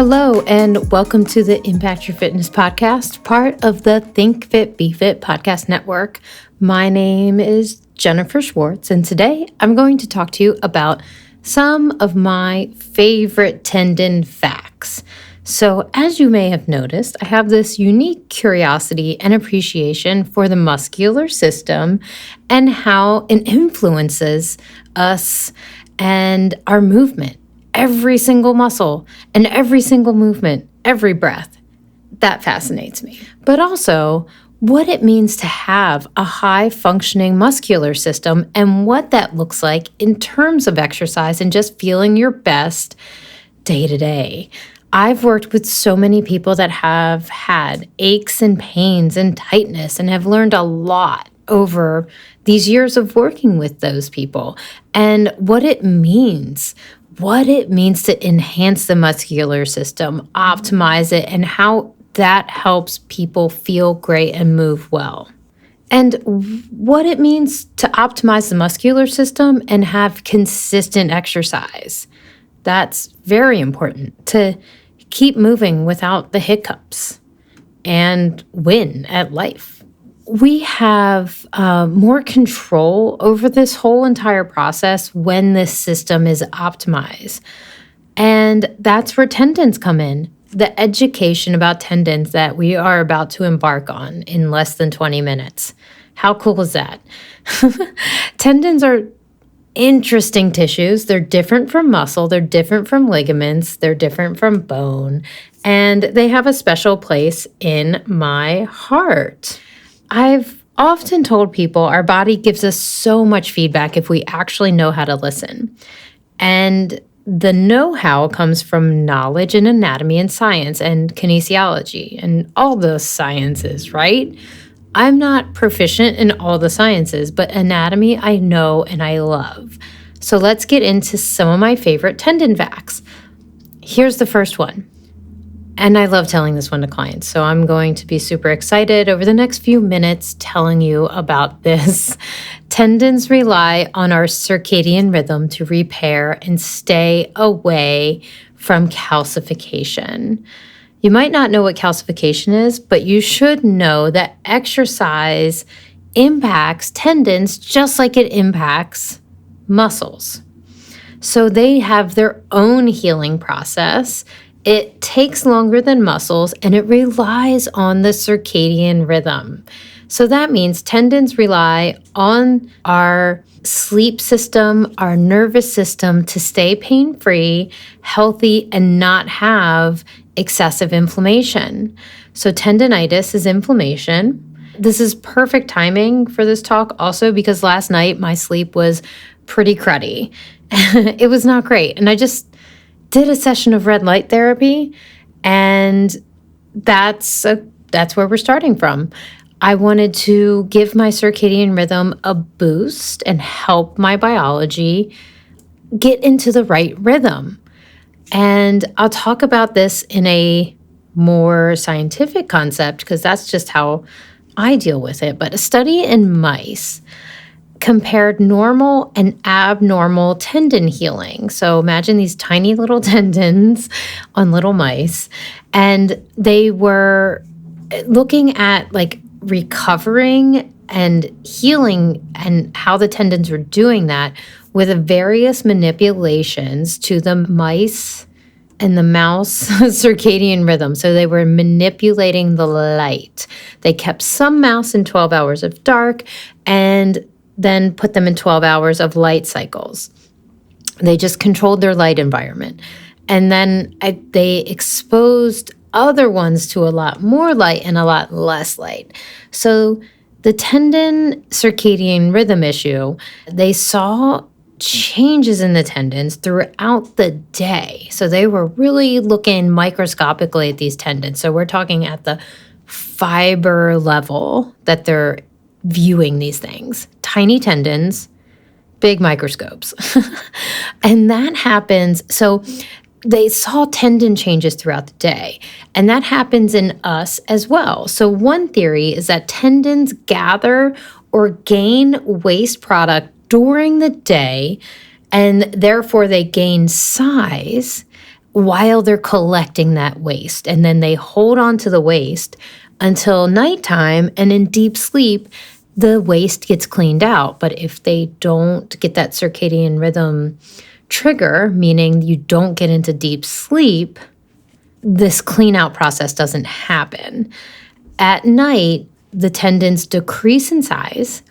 Hello, and welcome to the Impact Your Fitness podcast, part of the Think Fit, Be Fit podcast network. My name is Jennifer Schwartz, and today I'm going to talk to you about some of my favorite tendon facts. So, as you may have noticed, I have this unique curiosity and appreciation for the muscular system and how it influences us and our movement. Every single muscle and every single movement, every breath. That fascinates me. But also, what it means to have a high-functioning muscular system and what that looks like in terms of exercise and just feeling your best day to day. I've worked with so many people that have had aches and pains and tightness and have learned a lot over these years of working with those people and what it means to enhance the muscular system, optimize it, and how that helps people feel great and move well. And what it means to optimize the muscular system and have consistent exercise. That's very important to keep moving without the hiccups and win at life. We have more control over this whole entire process when this system is optimized. And that's where tendons come in. The education about tendons that we are about to embark on in less than 20 minutes. How cool is that? Tendons are interesting tissues. They're different from muscle. They're different from ligaments. They're different from bone. And they have a special place in my heart. I've often told people our body gives us so much feedback if we actually know how to listen. And the know-how comes from knowledge in anatomy and science and kinesiology and all those sciences, right? I'm not proficient in all the sciences, but anatomy I know and I love. So let's get into some of my favorite tendon facts. Here's the first one. And I love telling this one to clients, so I'm going to be super excited over the next few minutes telling you about this. Tendons rely on our circadian rhythm to repair and stay away from calcification. You might not know what calcification is, but you should know that exercise impacts tendons just like it impacts muscles. So they have their own healing process. It takes longer than muscles, and it relies on the circadian rhythm. So that means tendons rely on our sleep system, our nervous system to stay pain-free, healthy, and not have excessive inflammation. So tendinitis is inflammation. This is perfect timing for this talk also because last night my sleep was pretty cruddy. It was not great. And I just did a session of red light therapy, and that's where we're starting from. I wanted to give my circadian rhythm a boost and help my biology get into the right rhythm. And I'll talk about this in a more scientific concept because that's just how I deal with it. But a study in mice compared normal and abnormal tendon healing. So imagine these tiny little tendons on little mice, and they were looking at like recovering and healing and how the tendons were doing that with various manipulations to the mice and the mouse circadian rhythm. So they were manipulating the light. They kept some mouse in 12 hours of dark and then put them in 12 hours of light cycles. They just controlled their light environment. And then they exposed other ones to a lot more light and a lot less light. So the tendon circadian rhythm issue, they saw changes in the tendons throughout the day. So they were really looking microscopically at these tendons. So we're talking at the fiber level that they're viewing these things. Tiny tendons, big microscopes. And that happens. So they saw tendon changes throughout the day, and that happens in us as well. So one theory is that tendons gather or gain waste product during the day, and therefore they gain size while they're collecting that waste. And then they hold on to the waste until nighttime, and in deep sleep, the waste gets cleaned out. But if they don't get that circadian rhythm trigger, meaning you don't get into deep sleep, this clean out process doesn't happen. At night, the tendons decrease in size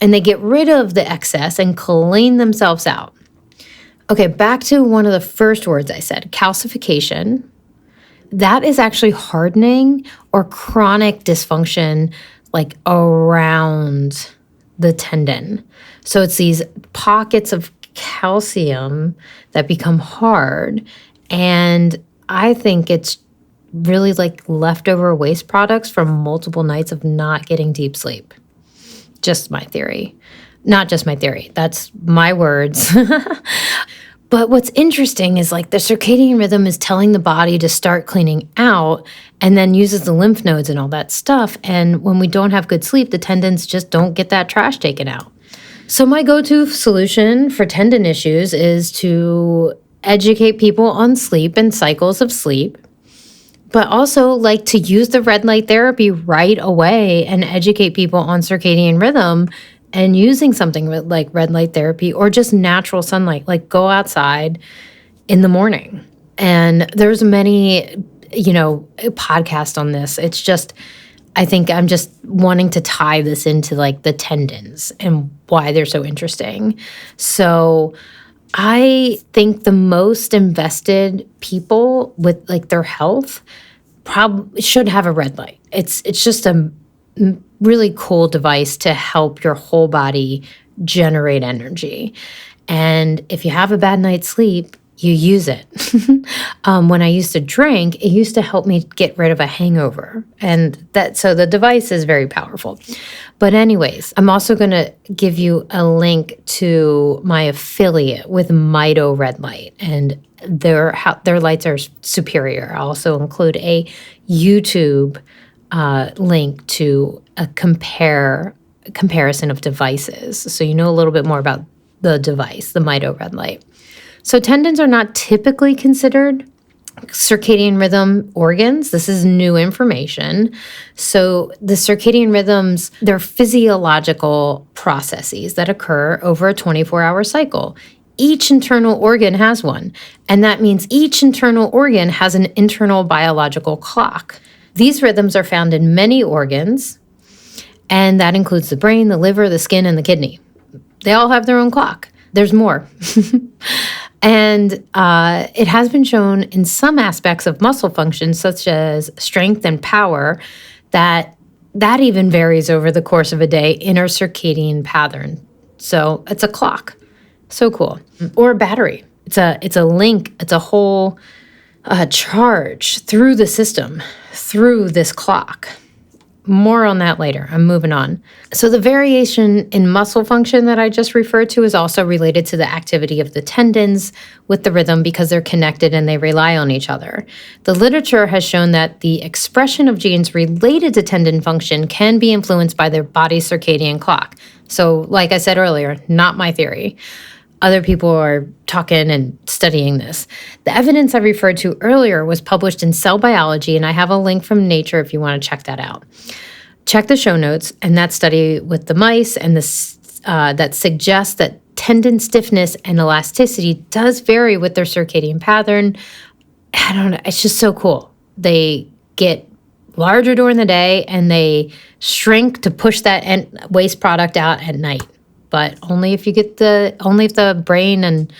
and they get rid of the excess and clean themselves out. Okay, back to one of the first words I said, calcification. That is actually hardening or chronic dysfunction like around the tendon. So it's these pockets of calcium that become hard, and I think it's really like leftover waste products from multiple nights of not getting deep sleep. Just my theory. Not just my theory. That's my words. But what's interesting is like the circadian rhythm is telling the body to start cleaning out and then uses the lymph nodes and all that stuff. And when we don't have good sleep, the tendons just don't get that trash taken out. So my go-to solution for tendon issues is to educate people on sleep and cycles of sleep, but also like to use the red light therapy right away and educate people on circadian rhythm and using something like red light therapy or just natural sunlight, like go outside in the morning. And there's many, podcasts on this. It's just, I think I'm just wanting to tie this into like the tendons and why they're so interesting. So I think the most invested people with like their health probably should have a red light. It's just a really cool device to help your whole body generate energy. And if you have a bad night's sleep, you use it. When I used to drink, it used to help me get rid of a hangover. So the device is very powerful. But anyways, I'm also going to give you a link to my affiliate with Mito Red Light, and their lights are superior. I'll also include a YouTube link to a comparison of devices, so you know a little bit more about the device, the Mito Red Light. So tendons are not typically considered circadian rhythm organs. This is new information. So the circadian rhythms, they're physiological processes that occur over a 24-hour cycle. Each internal organ has one, and that means each internal organ has an internal biological clock. These rhythms are found in many organs, and that includes the brain, the liver, the skin, and the kidney. They all have their own clock. There's more. And it has been shown in some aspects of muscle function, such as strength and power, that even varies over the course of a day in our circadian pattern. So it's a clock. So cool. Or a battery. It's a link. It's a whole charge through the system, through this clock. More on that later. I'm moving on. So the variation in muscle function that I just referred to is also related to the activity of the tendons with the rhythm because they're connected and they rely on each other. The literature has shown that the expression of genes related to tendon function can be influenced by their body's circadian clock. So like I said earlier, not my theory. Other people are talking and studying this. The evidence I referred to earlier was published in Cell Biology, and I have a link from Nature if you want to check that out. Check the show notes and that study with the mice and that suggests that tendon stiffness and elasticity does vary with their circadian pattern. I don't know. It's just so cool. They get larger during the day and they shrink to push that waste product out at night. But only if the brain and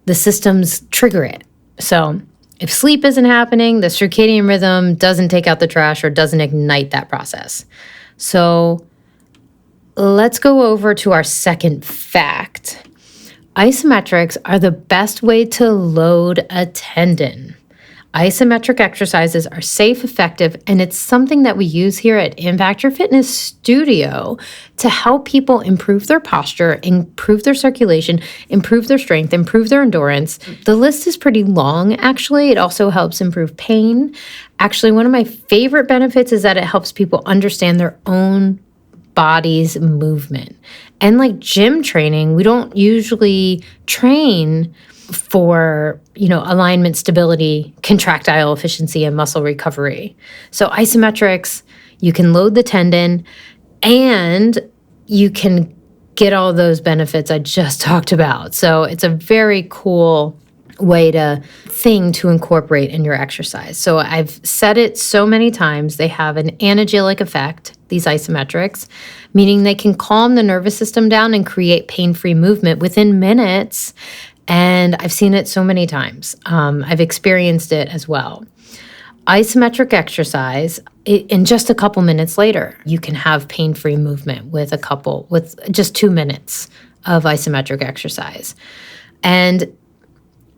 the systems trigger it. So if sleep isn't happening, the circadian rhythm doesn't take out the trash or doesn't ignite that process. So let's go over to our second fact. Isometrics are the best way to load a tendon. Isometric exercises are safe, effective, and it's something that we use here at Impact Your Fitness Studio to help people improve their posture, improve their circulation, improve their strength, improve their endurance. The list is pretty long, actually. It also helps improve pain. Actually, one of my favorite benefits is that it helps people understand their own body's movement. And like gym training, we don't usually train for, alignment, stability, contractile efficiency, and muscle recovery. So isometrics, you can load the tendon and you can get all those benefits I just talked about. So it's a very cool thing to incorporate in your exercise. So I've said it so many times, they have an anagilic effect, these isometrics, meaning they can calm the nervous system down and create pain-free movement within minutes. And I've seen it so many times. I've experienced it as well. Isometric exercise, in just a couple minutes later, you can have pain-free movement with just 2 minutes of isometric exercise. And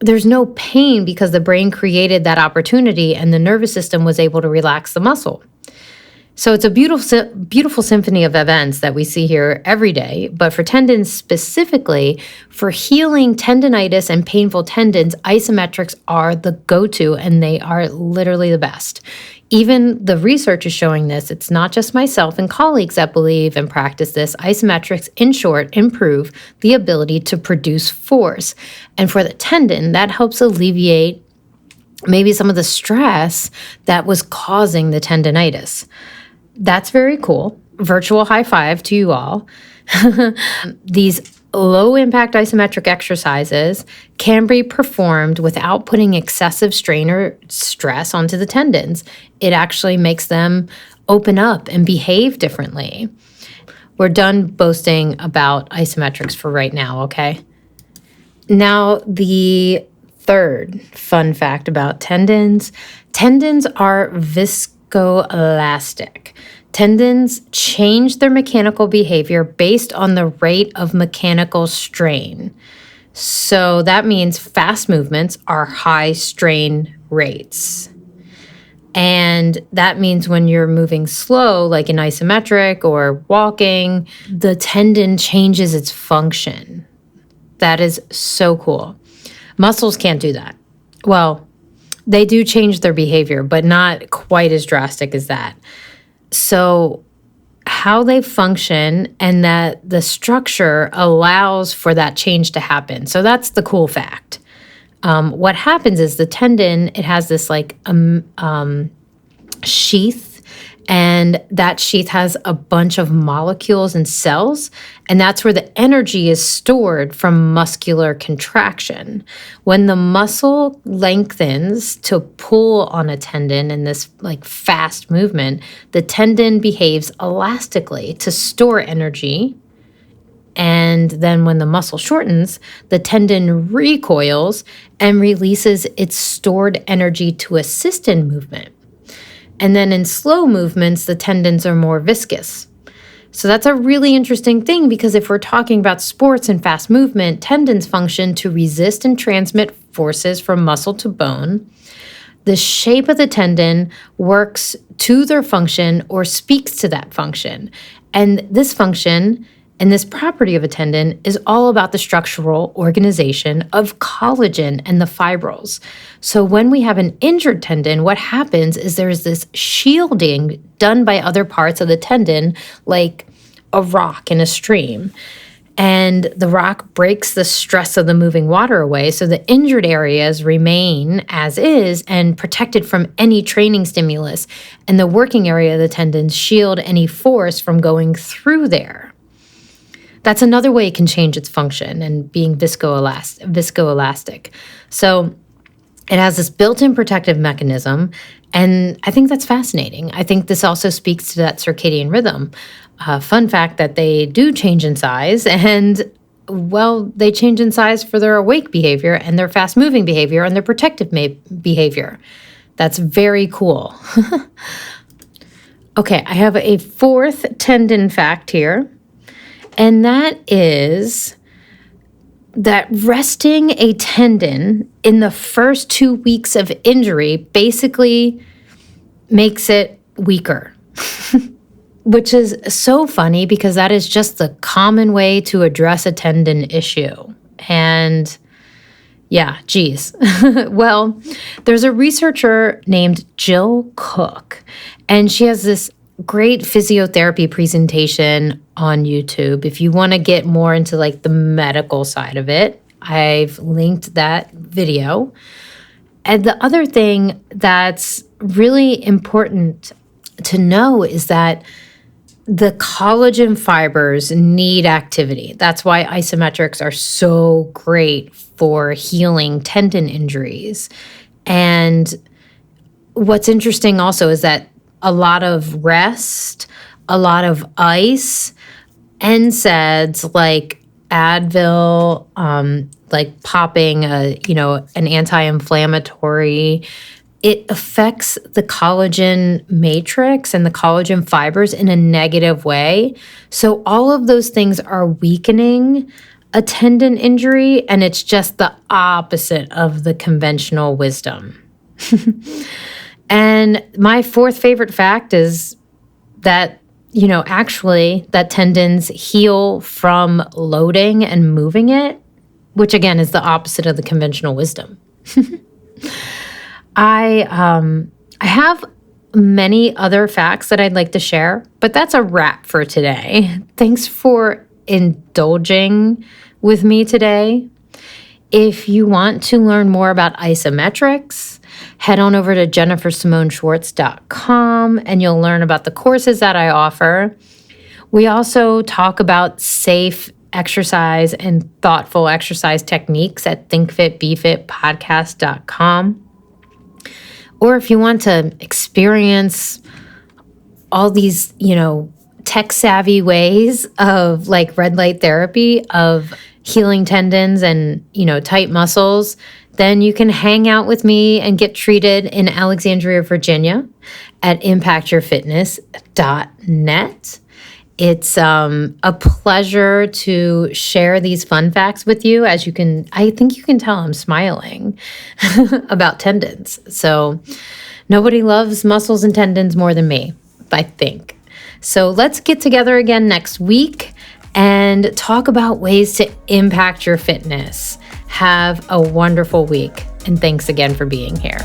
there's no pain because the brain created that opportunity and the nervous system was able to relax the muscle. So it's a beautiful symphony of events that we see here every day. But for tendons specifically, for healing tendinitis and painful tendons, isometrics are the go-to, and they are literally the best. Even the research is showing this. It's not just myself and colleagues that believe and practice this. Isometrics, in short, improve the ability to produce force. And for the tendon, that helps alleviate maybe some of the stress that was causing the tendinitis. That's very cool. Virtual high five to you all. These low-impact isometric exercises can be performed without putting excessive strain or stress onto the tendons. It actually makes them open up and behave differently. We're done boasting about isometrics for right now, okay? Now, the third fun fact about tendons. Tendons are viscoelastic. Tendons change their mechanical behavior based on the rate of mechanical strain. So that means fast movements are high strain rates. And that means when you're moving slow, like in isometric or walking, the tendon changes its function. That is so cool. Muscles can't do that. Well, they do change their behavior, but not quite as drastic as that. So how they function and that the structure allows for that change to happen. So that's the cool fact. What happens is the tendon, it has this sheath, and that sheath has a bunch of molecules and cells, and that's where the energy is stored from muscular contraction. When the muscle lengthens to pull on a tendon in this fast movement, the tendon behaves elastically to store energy. And then when the muscle shortens, the tendon recoils and releases its stored energy to assist in movement. And then in slow movements, the tendons are more viscous. So that's a really interesting thing, because if we're talking about sports and fast movement, tendons function to resist and transmit forces from muscle to bone. The shape of the tendon works to their function or speaks to that function. And this function and this property of a tendon is all about the structural organization of collagen and the fibrils. So when we have an injured tendon, what happens is there's this shielding done by other parts of the tendon, like a rock in a stream. And the rock breaks the stress of the moving water away, so the injured areas remain as is and protected from any training stimulus. And the working area of the tendons shield any force from going through there. That's another way it can change its function and being viscoelastic. So it has this built-in protective mechanism, and I think that's fascinating. I think this also speaks to that circadian rhythm. Fun fact that they do change in size, and, they change in size for their awake behavior and their fast-moving behavior and their protective behavior. That's very cool. Okay, I have a fourth tendon fact here. And that is that resting a tendon in the first 2 weeks of injury basically makes it weaker, which is so funny because that is just the common way to address a tendon issue. And yeah, geez. Well, there's a researcher named Jill Cook, and she has this great physiotherapy presentation on YouTube. If you want to get more into the medical side of it, I've linked that video. And the other thing that's really important to know is that the collagen fibers need activity. That's why isometrics are so great for healing tendon injuries. And what's interesting also is that a lot of rest, a lot of ice, NSAIDs like Advil, like popping an anti-inflammatory, it affects the collagen matrix and the collagen fibers in a negative way. So all of those things are weakening a tendon injury, and it's just the opposite of the conventional wisdom. And my fourth favorite fact is that, actually that tendons heal from loading and moving it, which again is the opposite of the conventional wisdom. I have many other facts that I'd like to share, but that's a wrap for today. Thanks for indulging with me today. If you want to learn more about isometrics, head on over to jennifersimoneschwartz.com and you'll learn about the courses that I offer. We also talk about safe exercise and thoughtful exercise techniques at thinkfitbefitpodcast.com. Or if you want to experience all these, tech-savvy ways of like red light therapy, of healing tendons and, tight muscles, then you can hang out with me and get treated in Alexandria, Virginia at impactyourfitness.net. It's a pleasure to share these fun facts with you. I think you can tell I'm smiling about tendons. So nobody loves muscles and tendons more than me, I think. So let's get together again next week and talk about ways to impact your fitness. Have a wonderful week, and thanks again for being here.